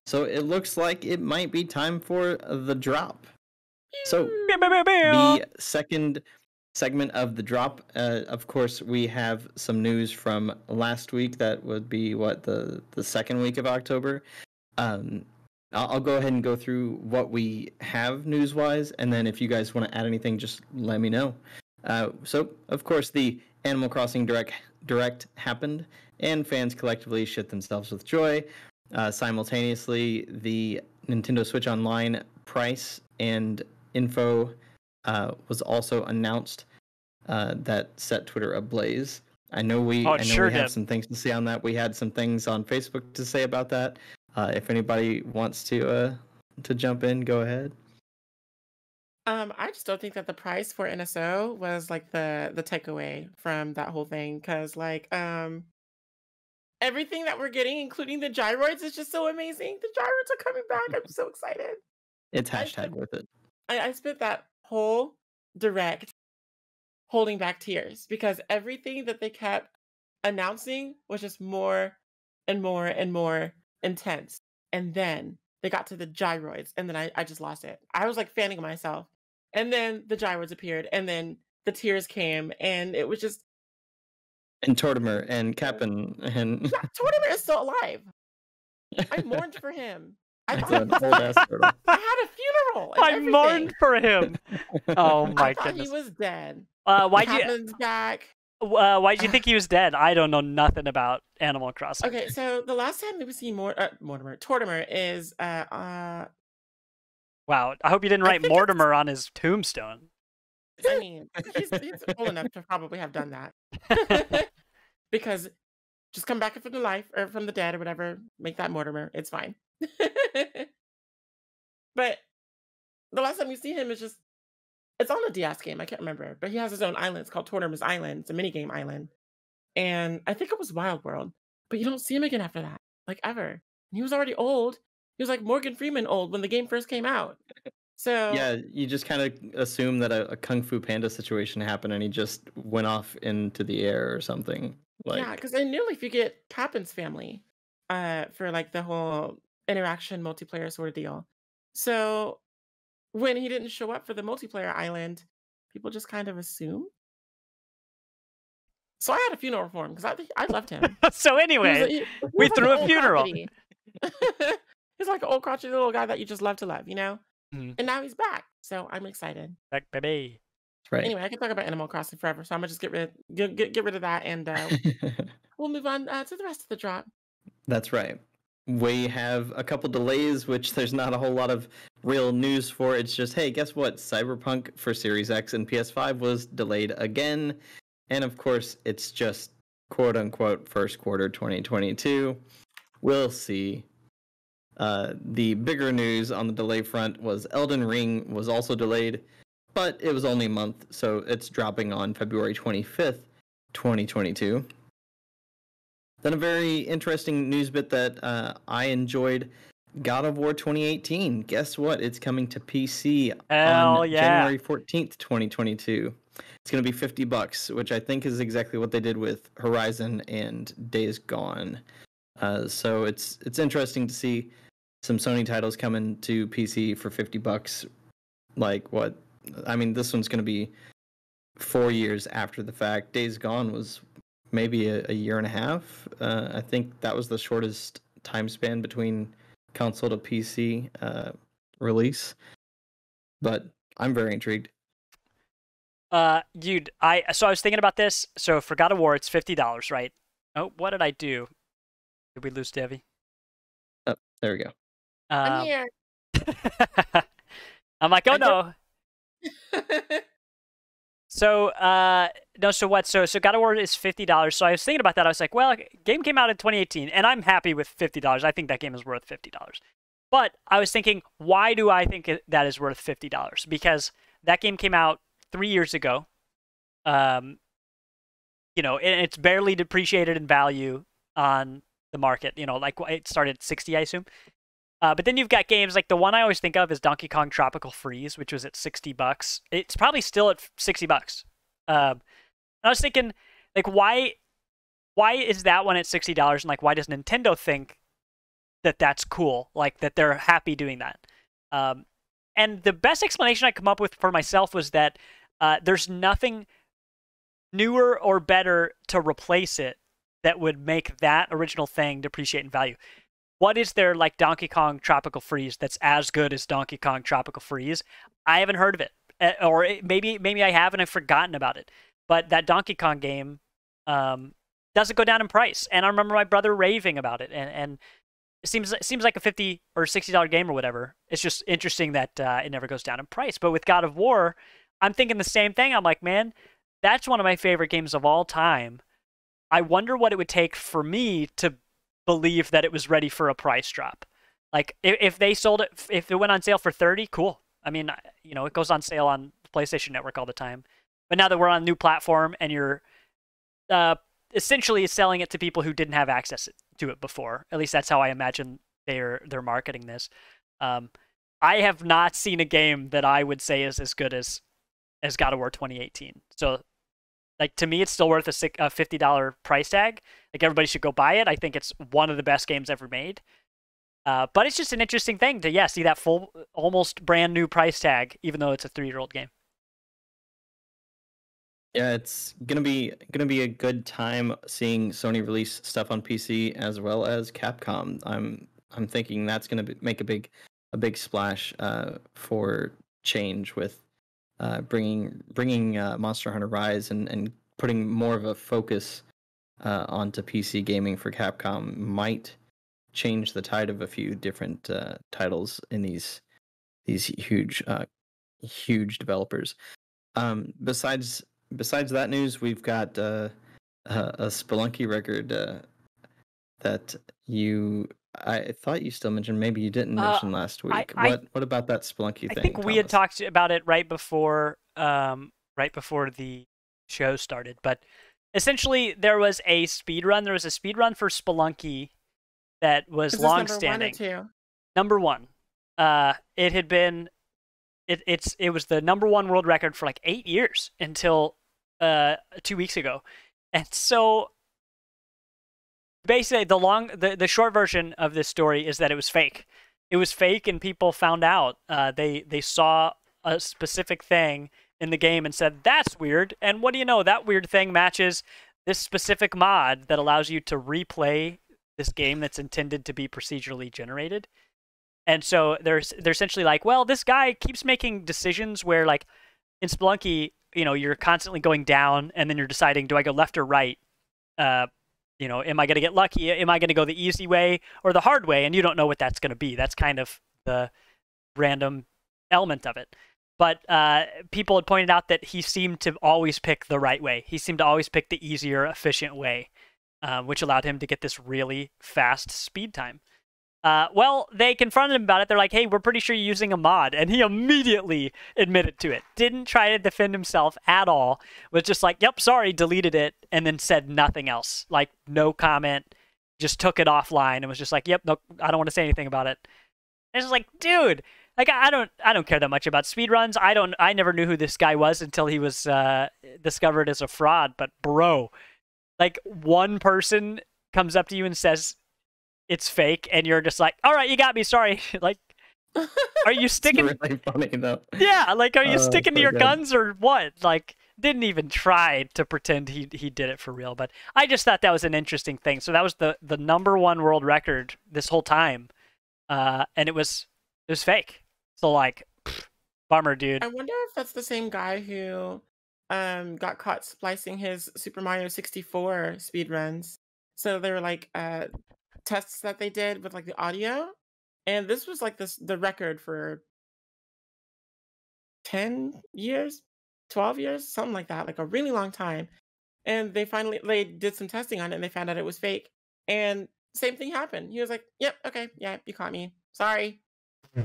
So it looks like it might be time for the drop. So the second segment of the drop, of course, we have some news from last week. That would be the second week of October. I'll go ahead and go through what we have news-wise, and then if you guys want to add anything, just let me know. So, of course, the Animal Crossing Direct happened, and fans collectively shit themselves with joy. Simultaneously, the Nintendo Switch Online price and info was also announced that set Twitter ablaze. I know we have some things to say on that. We had some things on Facebook to say about that. If anybody wants to jump in, go ahead. I just don't think that the price for NSO was like the takeaway from that whole thing, because everything that we're getting, including the gyroids, is just so amazing. The gyroids are coming back. I'm so excited. It's hashtag worth it. I spent that whole direct holding back tears because everything that they kept announcing was just more and more and more intense. And then they got to the gyroids, and then I just lost it. I was like fanning myself. And then the gyroids appeared, and then the tears came, and it was just... And Tortimer and Cap'n and... Yeah, Tortimer is still alive. I mourned for him. I an old-ass turtle. I had a funeral. I mourned for him. Oh my goodness. I thought he was dead. Why'd back. Why'd you think he was dead? I don't know nothing about Animal Crossing. Okay, so the last time that we see Tortimer is Wow, I hope you didn't write Mortimer on his tombstone. I mean, he's old enough to probably have done that. Because just come back from the life or from the dead or whatever, make that Mortimer. It's fine. But the last time we see him is just... It's on a DS game, I can't remember. But he has his own island. It's called Tortimer's Island. It's a minigame island. And I think it was Wild World. But you don't see him again after that. Like, ever. And he was already old. He was like Morgan Freeman old when the game first came out. So yeah, you just kind of assume that a Kung Fu Panda situation happened and he just went off into the air or something. Yeah, because I knew if you get Captain's family for like the whole interaction multiplayer sort of deal. So when he didn't show up for the multiplayer island, people just kind of assume. So I had a funeral for him because I loved him. So anyway, we threw a funeral. He's like an old crotchety little guy that you just love to love, you know? Mm. And now he's back. So I'm excited. Back, baby. Right. Anyway, I can talk about Animal Crossing forever. So I'm going to just get rid of that. And we'll move on to the rest of the drop. That's right. We have a couple delays, which there's not a whole lot of real news for. It's just, hey, guess what? Cyberpunk for Series X and PS5 was delayed again. And of course, it's just quote-unquote first quarter 2022. We'll see. The bigger news on the delay front was Elden Ring was also delayed, but it was only a month, so it's dropping on February 25th, 2022. Then a very interesting news bit that I enjoyed, God of War 2018. Guess what? It's coming to PC on January 14th, 2022. It's going to be $50, which I think is exactly what they did with Horizon and Days Gone. So it's interesting to see some Sony titles coming to PC for $50. Like what? I mean, this one's going to be 4 years after the fact. Days Gone was maybe a year and a half. I think that was the shortest time span between console to PC release. But I'm very intrigued. So I was thinking about this. So for God of War, it's $50, right? Oh, what did I do? Did we lose Devi? Oh, there we go. I'm here. I'm like, oh no. So no, so what? So God of War is $50. So I was thinking about that. I was like, well, game came out in 2018, and I'm happy with $50. I think that game is worth $50. But I was thinking, why do I think that is worth $50? Because that game came out 3 years ago. You know, and it's barely depreciated in value on the market. You know, like it started at 60, I assume. But then you've got games like the one I always think of is Donkey Kong Tropical Freeze, which was at $60. It's probably still at $60. And I was thinking, like, why why is that one at $60? And like, why does Nintendo think that that's cool? Like that they're happy doing that? And the best explanation I come up with for myself was that there's nothing newer or better to replace it that would make that original thing depreciate in value. What is there like Donkey Kong Tropical Freeze that's as good as Donkey Kong Tropical Freeze? I haven't heard of it, or maybe I have and I've forgotten about it. But that Donkey Kong game doesn't go down in price, and I remember my brother raving about it. And it seems like a $50 or $60 game or whatever. It's just interesting that it never goes down in price. But with God of War, I'm thinking the same thing. I'm like, man, that's one of my favorite games of all time. I wonder what it would take for me to believe that it was ready for a price drop. Like if they sold it, if it went on sale for 30, cool. I mean, you know, it goes on sale on the PlayStation Network all the time. But now that we're on a new platform and you're essentially selling it to people who didn't have access to it before, at least that's how I imagine they're marketing this. I have not seen a game that I would say is as good as God of War 2018. So like, to me, it's still worth a $50 price tag. Like, everybody should go buy it. I think it's one of the best games ever made. But it's just an interesting thing to, see that full, almost brand new price tag, even though it's a 3-year-old game. Yeah, it's gonna be a good time seeing Sony release stuff on PC as well as Capcom. I'm thinking that's gonna make a big splash for change with bringing Monster Hunter Rise and putting more of a focus onto PC gaming for Capcom might change the tide of a few different titles in these huge developers. Besides that news, we've got a Spelunky record that I thought you still mentioned. Maybe you didn't mention last week. What about that Spelunky thing? I think we had talked about it right before the show started. But essentially, there was a speed run. There was a speed run for Spelunky that was long-standing. Number one. It had been. It was the number one world record for like 8 years until 2 weeks ago, and so basically the short version of this story is that it was fake. It was fake, and people found out. They saw a specific thing in the game and said, "That's weird." And what do you know? That weird thing matches this specific mod that allows you to replay this game that's intended to be procedurally generated. And so they're essentially like, well, this guy keeps making decisions where, like, in Spelunky, you know, you're constantly going down, and then you're deciding, do I go left or right? You know, am I going to get lucky? Am I going to go the easy way or the hard way? And you don't know what that's going to be. That's kind of the random element of it. But people had pointed out that he seemed to always pick the right way. He seemed to always pick the easier, efficient way, which allowed him to get this really fast speed time. Well, they confronted him about it. They're like, hey, we're pretty sure you're using a mod. And he immediately admitted to it. Didn't try to defend himself at all. Was just like, yep, sorry, deleted it, and then said nothing else. Like, no comment. Just took it offline and was just like, yep, no, I don't want to say anything about it. And it's just like, dude, like, I don't care that much about speedruns. I never knew who this guy was until he was discovered as a fraud. But bro, like, one person comes up to you and says it's fake, and you're just like, all right, you got me, sorry. Like, are you sticking? It's really funny though. Yeah, like, are you sticking to your guns or what? Like, didn't even try to pretend he did it for real. But I just thought that was an interesting thing. So that was the number one world record this whole time, and it was fake. So, like, bummer, dude. I wonder if that's the same guy who got caught splicing his Super Mario 64 speedruns. So they were like tests that they did with like the audio, and this was like the record for 10 years, 12 years, something like that, like a really long time. And they did some testing on it, and they found out it was fake. And same thing happened. He was like, yep, okay, yeah, you caught me, sorry,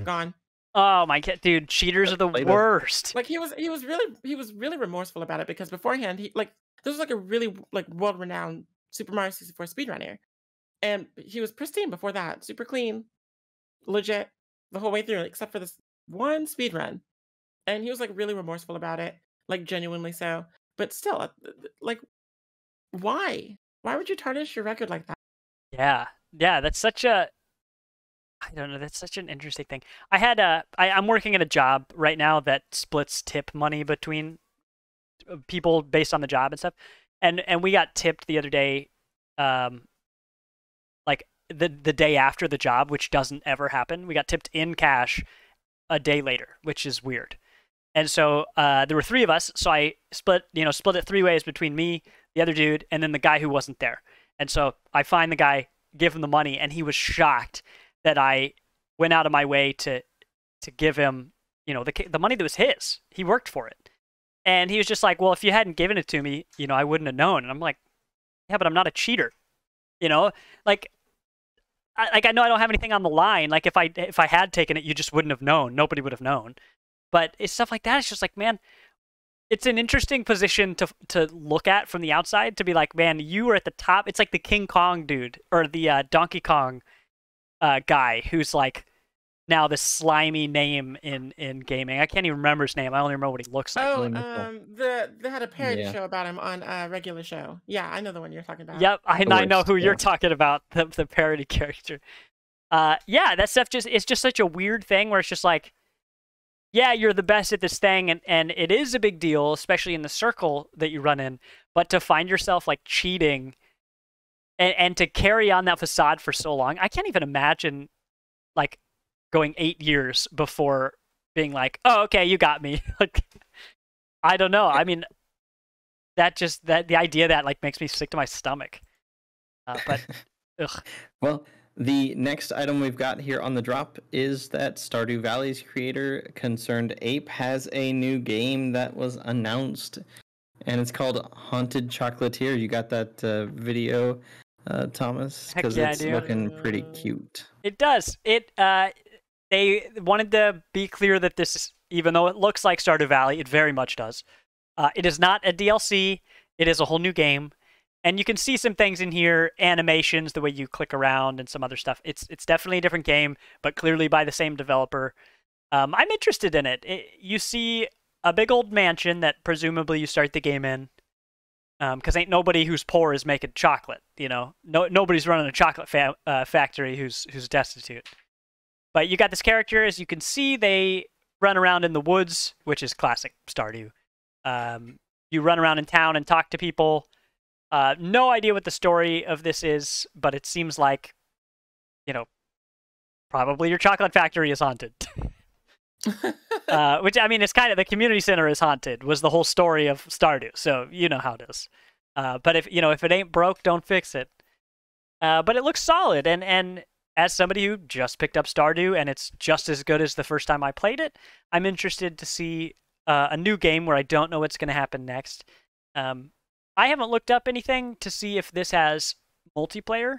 gone. Oh my god, dude, cheaters are the worst. Like, he was really remorseful about it, because beforehand this was like a really like world-renowned Super Mario 64 speedrunner. And he was pristine before that, super clean, legit, the whole way through, except for this one speed run. And he was like really remorseful about it, like genuinely so. But still, like, why? Why would you tarnish your record like that? Yeah, that's such a, I don't know, that's such an interesting thing. I'm working at a job right now that splits tip money between people based on the job and stuff, and we got tipped the other day, like the day after the job, which doesn't ever happen. We got tipped in cash a day later, which is weird. And so there were three of us, so I split it three ways between me, the other dude, and then the guy who wasn't there. And so I find the guy, give him the money, and he was shocked that I went out of my way to give him, the money that was his. He worked for it. And he was just like, well, if you hadn't given it to me, I wouldn't have known. And I'm like, yeah, but I'm not a cheater. Like, I know I don't have anything on the line. Like, if I had taken it, you just wouldn't have known. Nobody would have known. But it's stuff like that. It's just like, man, it's an interesting position to look at from the outside, to be like, man, you were at the top. It's like the King Kong dude, or the Donkey Kong guy, who's like now this slimy name in gaming. I can't even remember his name. I only remember what he looks like. Oh, they had a parody show about him on a regular show. Yeah, I know the one you're talking about. Yep, I know who you're talking about, the parody character. Yeah, that stuff it's just such a weird thing where it's just like, yeah, you're the best at this thing, and it is a big deal, especially in the circle that you run in, but to find yourself like cheating and to carry on that facade for so long, I can't even imagine like going 8 years before being like, oh, okay, you got me. Like, I don't know. I mean, the idea of that like makes me sick to my stomach. But ugh. Well, the next item we've got here on the drop is that Stardew Valley's creator, Concerned Ape, has a new game that was announced, and it's called Haunted Chocolatier. You got that video, Thomas? Because yeah, it's looking pretty cute. It does. They wanted to be clear that this, even though it looks like Stardew Valley, it very much does. It is not a DLC. It is a whole new game. And you can see some things in here, animations, the way you click around, and some other stuff. It's definitely a different game, but clearly by the same developer. I'm interested in it. You see a big old mansion that presumably you start the game in, because ain't nobody who's poor is making chocolate. Nobody's running a chocolate factory who's destitute. But you got this character, as you can see, they run around in the woods, which is classic Stardew. You run around in town and talk to people. No idea what the story of this is, but it seems like, probably your chocolate factory is haunted. Which, I mean, it's kind of, the community center is haunted, was the whole story of Stardew, so you know how it is. But if it ain't broke, don't fix it. But it looks solid, and as somebody who just picked up Stardew, and it's just as good as the first time I played it, I'm interested to see a new game where I don't know what's going to happen next. I haven't looked up anything to see if this has multiplayer.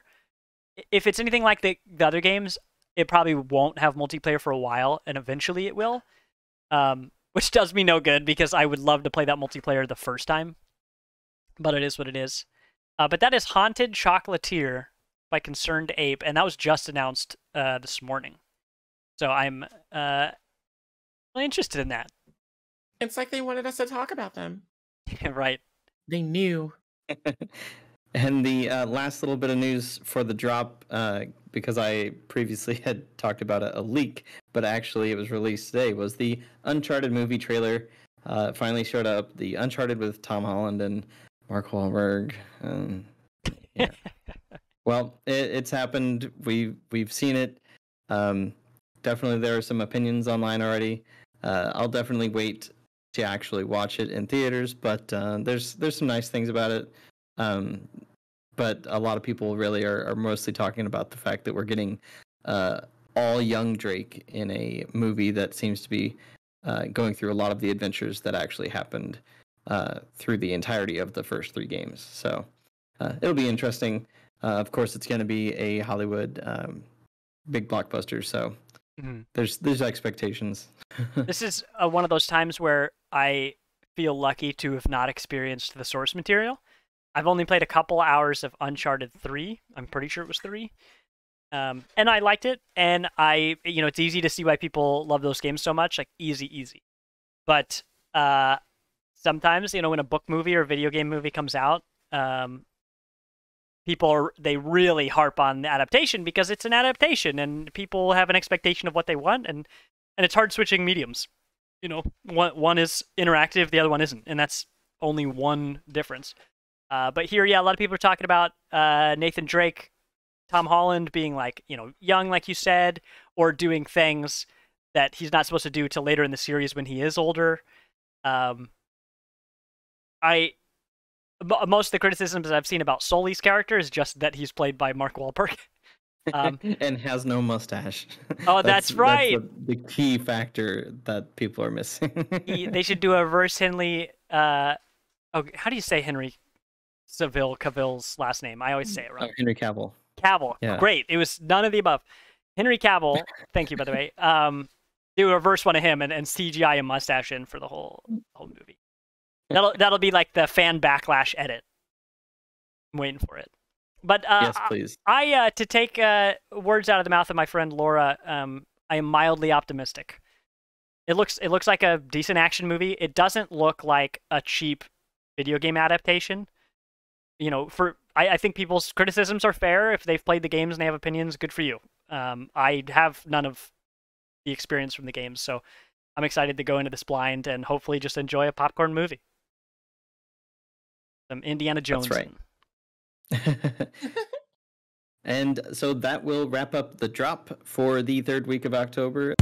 If it's anything like the other games, it probably won't have multiplayer for a while, and eventually it will. Which does me no good, because I would love to play that multiplayer the first time. But it is what it is. But that is Haunted Chocolatier by Concerned Ape, and that was just announced this morning. So I'm really interested in that. It's like they wanted us to talk about them. Right. They knew. And the last little bit of news for the drop, because I previously had talked about a leak, but actually it was released today, was the Uncharted movie trailer. Finally showed up, the Uncharted with Tom Holland and Mark Wahlberg. Yeah. Well, it's happened. We've seen it. Definitely there are some opinions online already. I'll definitely wait to actually watch it in theaters, but there's some nice things about it. But a lot of people really are mostly talking about the fact that we're getting all young Drake in a movie that seems to be going through a lot of the adventures that actually happened through the entirety of the first three games. So it'll be interesting. Of course, it's going to be a Hollywood big blockbuster, so there's expectations. This is one of those times where I feel lucky to have not experienced the source material. I've only played a couple hours of Uncharted 3. I'm pretty sure it was 3. And I liked it, and it's easy to see why people love those games so much, like easy. But sometimes, when a book movie or a video game movie comes out, they really harp on the adaptation because it's an adaptation and people have an expectation of what they want, and it's hard switching mediums. You know, one is interactive, the other one isn't, and that's only one difference. But here, yeah, a lot of people are talking about Nathan Drake, Tom Holland being like, you know, young, like you said, or doing things that he's not supposed to do till later in the series when he is older. Most of the criticisms I've seen about Sully's character is just that he's played by Mark Wahlberg. And has no mustache. Oh, that's right. That's the key factor that people are missing. They should do a reverse Henry. How do you say Henry Cavill's last name? I always say it wrong. Henry Cavill. Cavill. Yeah. Great. It was none of the above. Henry Cavill. Thank you, by the way. Do a reverse one of him and CGI a mustache in for the whole movie. That'll be like the fan backlash edit. I'm waiting for it. But yes, please. To take words out of the mouth of my friend Laura, I am mildly optimistic. It looks like a decent action movie. It doesn't look like a cheap video game adaptation. You know, I think people's criticisms are fair. If they've played the games and they have opinions, good for you. I have none of the experience from the games, so I'm excited to go into this blind and hopefully just enjoy a popcorn movie. Some Indiana Jones. That's right. And so that will wrap up the drop for the third week of October.